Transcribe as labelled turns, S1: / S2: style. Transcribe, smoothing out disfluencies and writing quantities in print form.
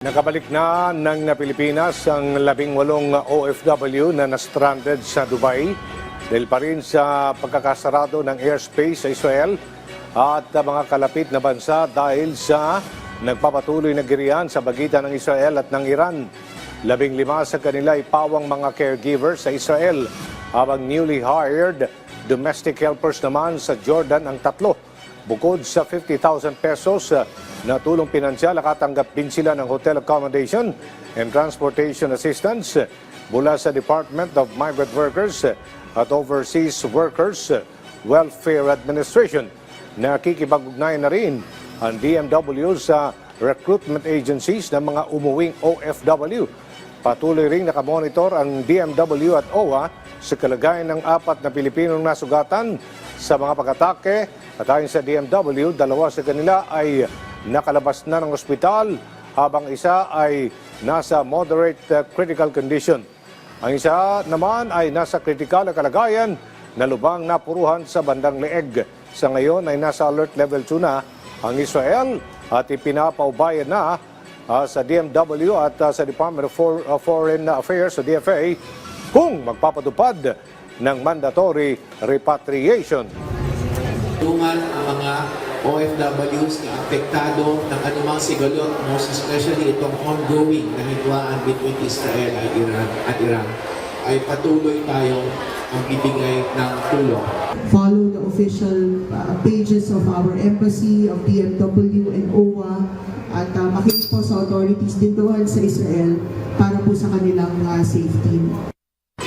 S1: Nakabalik na ng Pilipinas ang 18 OFW na na-stranded sa Dubai dahil pa rin sa pagkakasarado ng airspace sa Israel at mga kalapit na bansa dahil sa nagpapatuloy na girian sa pagitan ng Israel at ng Iran. 15 sa kanila ay pawang mga caregivers sa Israel, habang newly hired domestic helpers naman sa Jordan ang 3. Bukod sa 50,000 pesos na tulong pinansyal, nakatanggap din sila ng hotel accommodation and transportation assistance mula sa Department of Migrant Workers at Overseas Workers Welfare Administration. Nakikipag-ugnayan na rin ang DMW sa recruitment agencies ng mga umuwing OFW. Patuloy ring nakamonitor ang DMW at OWA sa kalagayan ng 4 na Pilipinong nasugatan sa mga pag-atake. At ayon sa DMW, 2 sa kanila ay nakalabas na ng ospital habang isa ay nasa moderate critical condition. Ang isa naman ay nasa critical na kalagayan na lubang napuruhan sa bandang leeg. Sa ngayon ay nasa alert level 2 na ang Israel at ipinapaubayan na sa DMW at sa Department of Foreign Affairs o DFA kung magpapatupad ng mandatory repatriation.
S2: Tulungan ang mga OFWs na apektado ng anumang sigalot, most especially itong ongoing na hidwaan between Israel at Iran, ay patuloy tayong ang bibigay ng tulong.
S3: Follow the official pages of our embassy, of DMW and OWA, at makinig po sa authorities din doon sa Israel para po sa kanilang safety.